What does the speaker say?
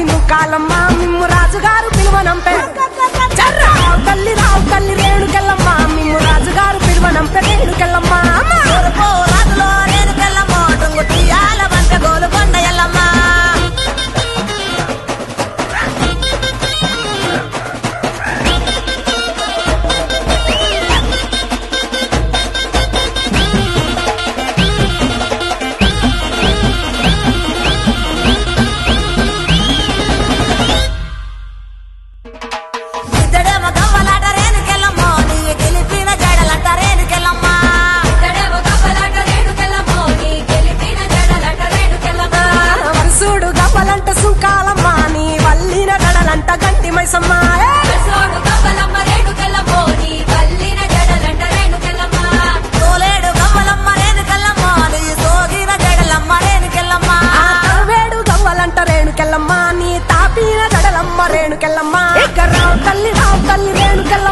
నిన్ను కాలమ్మ మిమ్ము రాజుగారు పిలువనంపే రావు తల్లి రేణుకెళ్ళమ్మ మిమ్ము రాజుగారు పిలువనంపే రేణుకెళ్ళమ్మ రాజులో రేణుకెళ్ళమ్మ టుంగు తీయాల వంట గోలుకొండ ఎల్లమ్మ ఇద్దడేమో గవ్వలాట రేణుకెళ్ళమ్మ నీ గెలిపిన జడలంట రేణుకెళ్ళమ్మ వరుసుడు గవ్వలంట సుంకాలమ్మ నీ వల్లిన గడలంట గంటి మైసమ్మ తోలేడు గవ్వలమ్మ రేణుకెళ్ళమ్మ నీ సోగిన జడలమ్మ రేణుకెళ్ళమ్మ వేడు గవ్వలంట రేణుకెళ్ళమ్మ నీ తాపిన గడలమ్మ రేణుకెళ్ళమ్మ రావు తల్లి రేణుకెళ్ళమ్మ